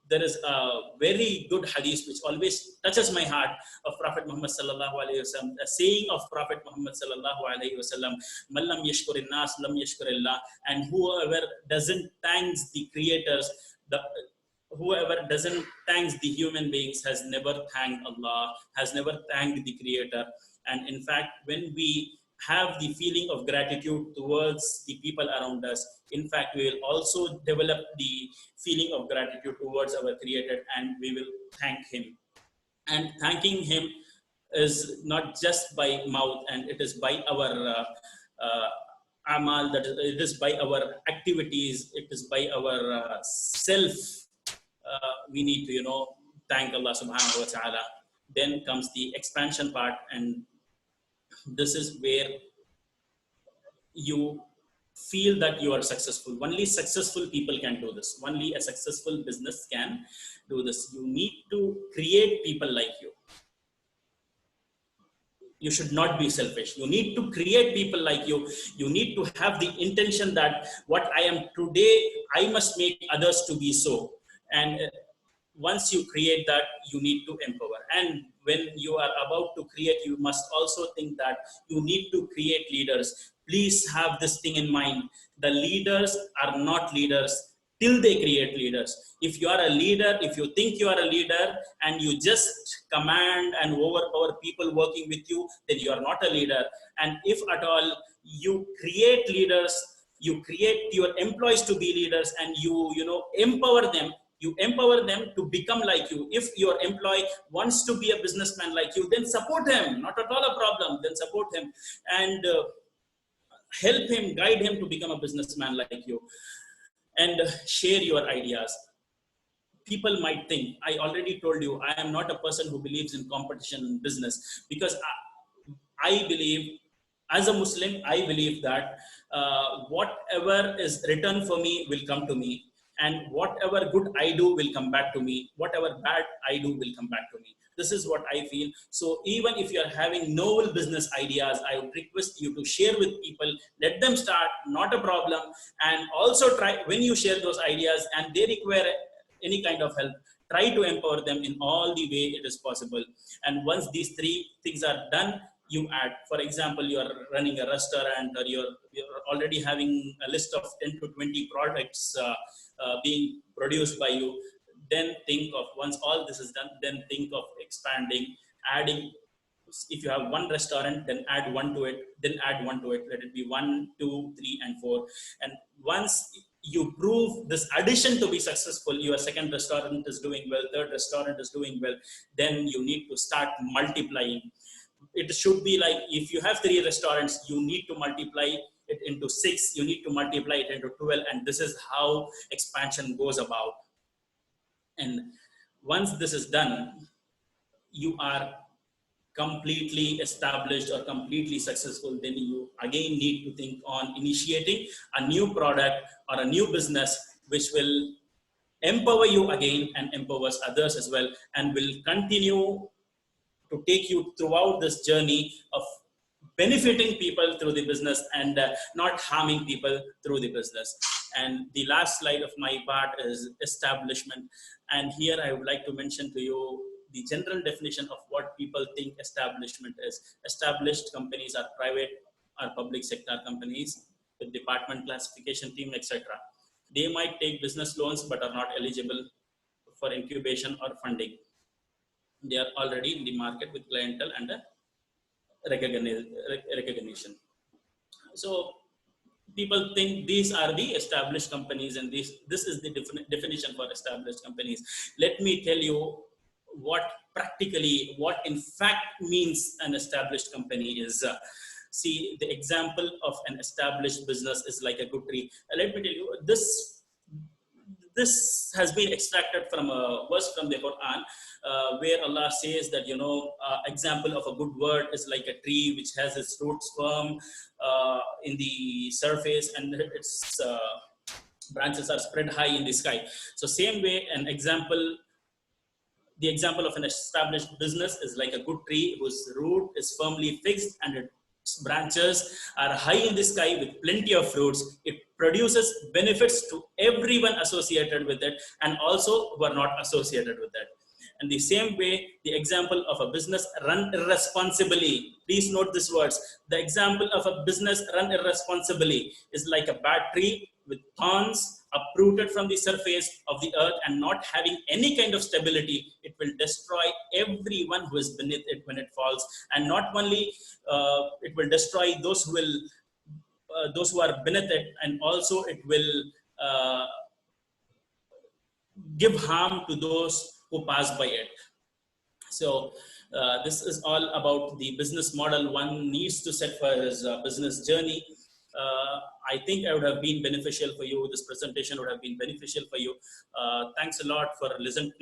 there is a very good hadith which always touches my heart of Prophet Muhammad sallallahu alaihi wasallam, a saying of Prophet Muhammad sallallahu alaihi wasallam: "Man lam yashkurin nas, lam yashkurillah." And whoever doesn't thanks the creators, whoever doesn't thanks the human beings has never thanked Allah, has never thanked the Creator. And in fact, when we have the feeling of gratitude towards the people around us. In fact, we will also develop the feeling of gratitude towards our Creator, and we will thank Him. And thanking Him is not just by mouth, and it is by our amal, that is, it is by our activities, it is by our self. We need to, thank Allah subhanahu wa ta'ala. Then comes the expansion part, and this is where you feel that you are successful. Only successful people can do this. Only a successful business can do this. You need to create people like you. You should not be selfish. You need to create people like you. You need to have the intention that what I am today, I must make others to be so. And once you create that, you need to empower. And when you are about to create, you must also think that you need to create leaders. Please have this thing in mind. The leaders are not leaders till they create leaders. If you are a leader, if you think you are a leader and you just command and overpower people working with you, then you are not a leader. And if at all you create leaders, you create your employees to be leaders, and you empower them. You empower them to become like you. If your employee wants to be a businessman like you, then support him. Not at all a problem. Then support him and help him, guide him to become a businessman like you. And share your ideas. People might think, I already told you, I am not a person who believes in competition in business, because I believe, as a Muslim, I believe that whatever is written for me will come to me. And whatever good I do will come back to me. Whatever bad I do will come back to me. This is what I feel. So even if you are having novel business ideas, I would request you to share with people. Let them start, not a problem. And also try, when you share those ideas and they require any kind of help, try to empower them in all the way it is possible. And once these three things are done, you add. For example, you are running a restaurant, or you're already having a list of 10 to 20 products being produced by you. Then think of, once all this is done, then think of expanding, adding. If you have one restaurant, then add one to it, then add one to it. Let it be 1, 2, 3, and 4. And once you prove this addition to be successful, your second restaurant is doing well, third restaurant is doing well, then you need to start multiplying. It should be like, if you have 3 restaurants, you need to multiply it into 6, you need to multiply it into 12, and this is how expansion goes about. And once this is done, you are completely established or completely successful. Then you again need to think on initiating a new product or a new business, which will empower you again and empowers others as well, and will continue to take you throughout this journey of benefiting people through the business and not harming people through the business. And the last slide of my part is establishment. And here I would like to mention to you the general definition of what people think establishment is. Established companies are private or public sector companies with department, classification team, etc. They might take business loans but are not eligible for incubation or funding. They are already in the market with clientele and recognition. So people think these are the established companies, and this is the definition for established companies. Let me tell you what practically, what in fact means an established company is. See, the example of an established business is like a good tree. Let me tell you, this has been extracted from a verse from the Quran, where Allah says that, example of a good word is like a tree which has its roots firm in the surface, and its branches are spread high in the sky. So same way, the example of an established business is like a good tree whose root is firmly fixed and its branches are high in the sky with plenty of fruits. It produces benefits to everyone associated with it and also who are not associated with it. And the same way, the example of a business run irresponsibly, please note these words, the example of a business run irresponsibly is like a bad tree with thorns uprooted from the surface of the earth and not having any kind of stability. It will destroy everyone who is beneath it when it falls, and not only it will destroy those who are beneath it, and also it will uh, give harm to those who pass by it. So this is all about the business model one needs to set for his business journey. I think I would have been beneficial for you. This presentation would have been beneficial for you. Thanks a lot for listening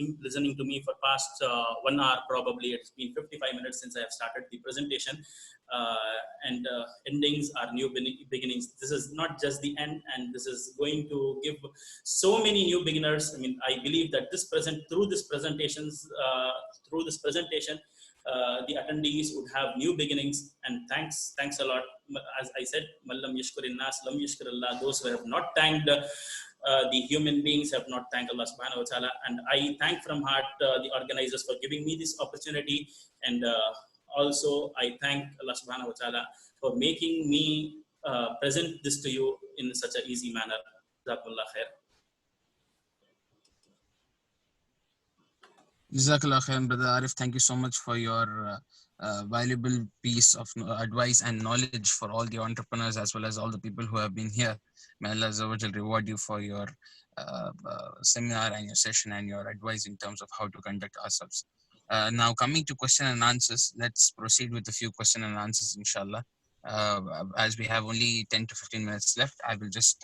to me for past 1 hour probably. It's been 55 minutes since I have started the presentation. And endings are new beginnings. This is not just the end, and this is going to give so many new beginners. I mean, I believe that through this presentation, the attendees would have new beginnings. And thanks a lot. As I said, Mallam yashkurin nas, lam yashkur Allah. Those who have not thanked the human beings have not thanked Allah subhanahu wa ta'ala. And I thank from heart the organizers for giving me this opportunity. And also I thank Allah subhanahu wa ta'ala for making me present this to you in such an easy manner. Jazakumullah khair. Jazakallah khairan, Brother Arif. Thank you so much for your valuable piece of advice and knowledge for all the entrepreneurs as well as all the people who have been here. May Allah Azza wa Jal reward you for your seminar and your session and your advice in terms of how to conduct ourselves. Now, coming to question and answers, let's proceed with a few question and answers, inshallah. As we have only 10 to 15 minutes left, I will just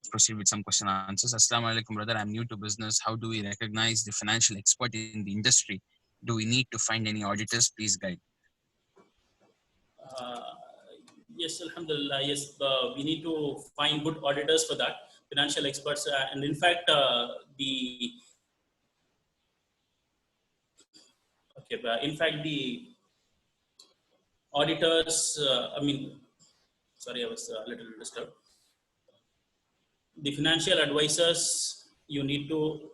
proceed with some question and answers. Assalamu alaikum, brother. I'm new to business. How do we recognize the financial expert in the industry? Do we need to find any auditors? Please guide. Yes, alhamdulillah. Yes, we need to find good auditors for that, financial experts. And in fact, the auditors, sorry, I was a little disturbed. The financial advisors, you need to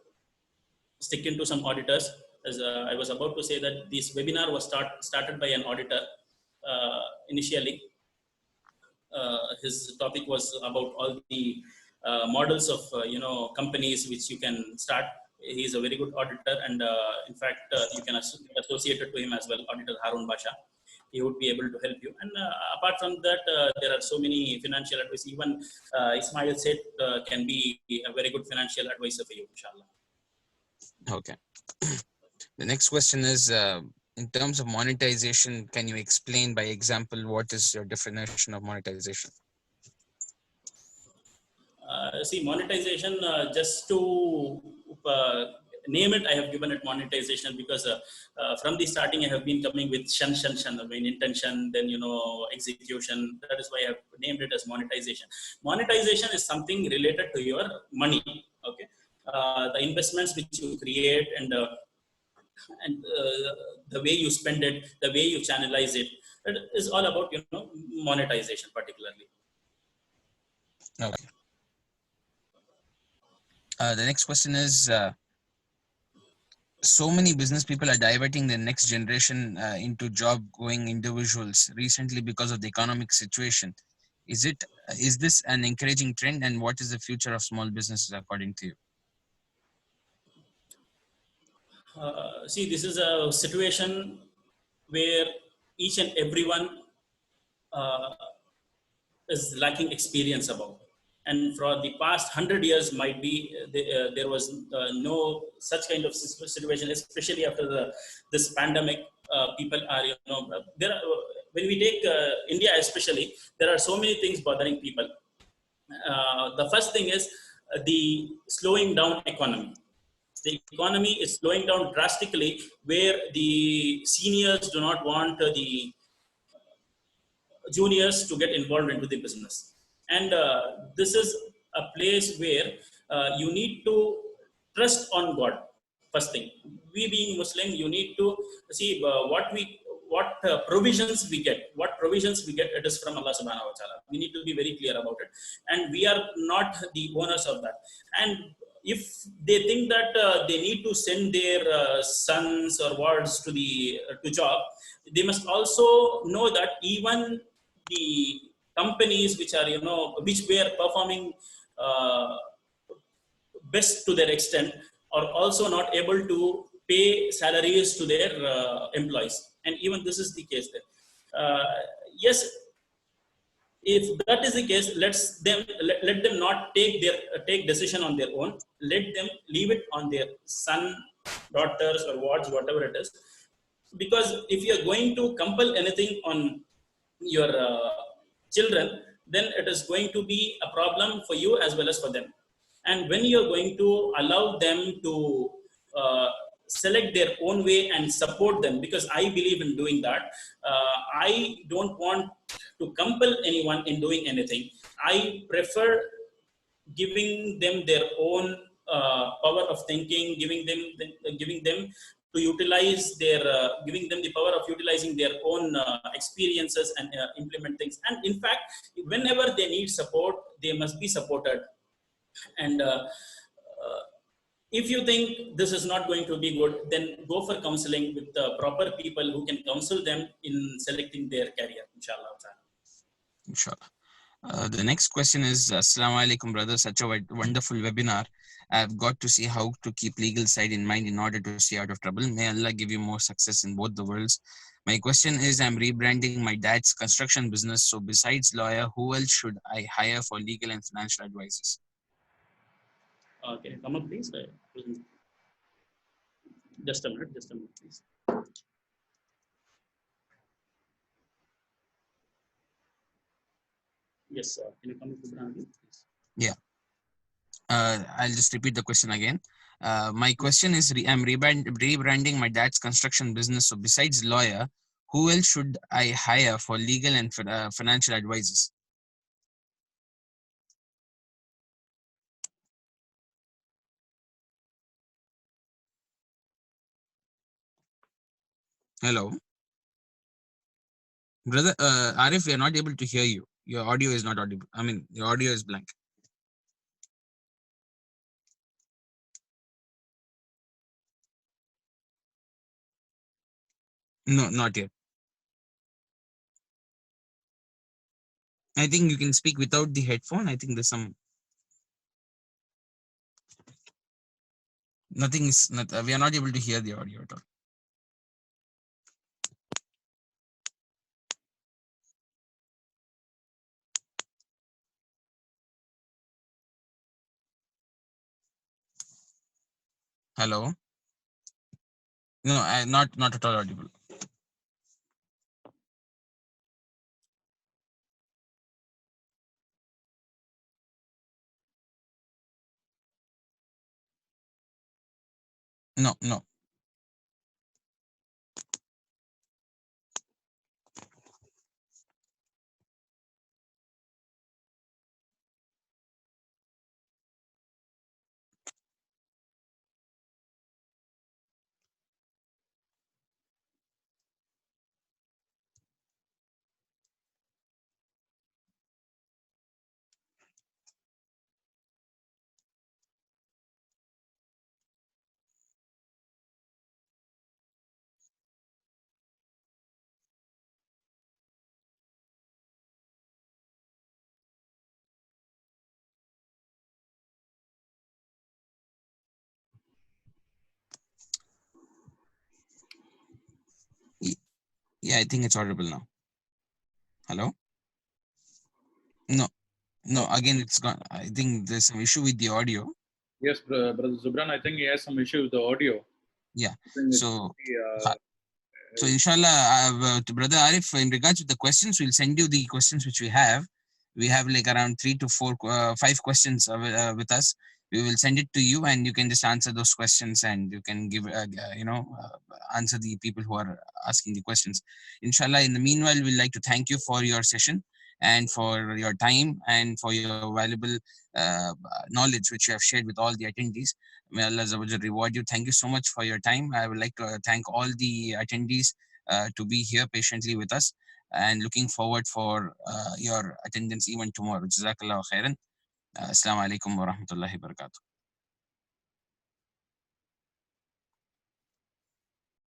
stick into some auditors. As I was about to say that this webinar was started by an auditor initially. His topic was about all the models of companies which you can start. He is a very good auditor, and in fact you can associate it to him as well, Auditor Harun Basha. He would be able to help you. And apart from that, there are so many financial advisors. Even Ismail said can be a very good financial advisor for you, inshallah. Okay. The next question is, in terms of monetization, can you explain by example what is your definition of monetization? See, monetization, just to name it, I have given it monetization because from the starting I have been coming with shan. I mean, intention, then execution. That is why I have named it as monetization. Monetization is something related to your money. Okay, the investments which you create and the way you spend it, the way you channelize it. That is all about monetization particularly. Okay. The next question is, so many business people are diverting the next generation into job-going individuals recently because of the economic situation. Is this an encouraging trend, and what is the future of small businesses according to you? See, this is a situation where each and everyone is lacking experience about. And for the past 100 years, might be there was no such kind of situation, especially after this pandemic. People are, when we take India especially, there are so many things bothering people. The first thing is the slowing down economy. The economy is slowing down drastically, where the seniors do not want the juniors to get involved into the business. And this is a place where you need to trust on God. First thing, we being Muslim, you need to see what provisions we get. What provisions we get, it is from Allah subhanahu wa ta'ala. We need to be very clear about it. And we are not the owners of that. And if they think that they need to send their sons or wards to the to job, they must also know that even the companies which are, which were performing uh, best to their extent, are also not able to pay salaries to their employees. And even this is the case there. Yes, if that is the case, let them not take decision on their own. Let them leave it on their son, daughters, or wards, whatever it is. Because if you are going to compel anything on your children, then it is going to be a problem for you as well as for them. And when you are going to allow them to uh, select their own way and support them, because I believe in doing that, I don't want to compel anyone in doing anything. I prefer giving them their own power of thinking, giving them to utilize their giving them the power of utilizing their own experiences and implement things. And in fact, whenever they need support, they must be supported. And if you think this is not going to be good, then go for counseling with the proper people who can counsel them in selecting their career, inshallah. Inshallah. The next question is, Assalamu alaikum, brother. Such a wonderful webinar. I've got to see how to keep legal side in mind in order to stay out of trouble. May Allah give you more success in both the worlds. My question is, I'm rebranding my dad's construction business. So besides lawyer, who else should I hire for legal and financial advices? Okay, come up, please. Just a minute, please. Yes, sir. Can you come to branding, please? Yeah. I'll just repeat the question again. My question is, I'm rebranding my dad's construction business. So besides lawyer, who else should I hire for legal and financial advices? Hello. Brother Arif, we are not able to hear you. Your audio is not audible. I mean, your audio is blank. No, not yet. I think you can speak without the headphone. I think there's some. Nothing is not. We are not able to hear the audio at all. Hello. No, not at all audible. No, no. Yeah, I think it's audible now. Hello. No, no. Again, it's gone. I think there's some issue with the audio. Yes, Brother Zubran, I think he has some issue with the audio. Yeah. So inshallah, to Brother Arif, in regards to the questions, we'll send you the questions which we have. We have like around 3 to 4, 5 questions with us. We will send it to you, and you can just answer those questions, and you can give, answer the people who are asking the questions. Inshallah, in the meanwhile, we'd like to thank you for your session and for your time and for your valuable knowledge which you have shared with all the attendees. May Allah reward you. Thank you so much for your time. I would like to thank all the attendees to be here patiently with us, and looking forward for your attendance even tomorrow. Jazakallah khairan. Assalamu alaikum wa rahmatullahi wa barakatuh.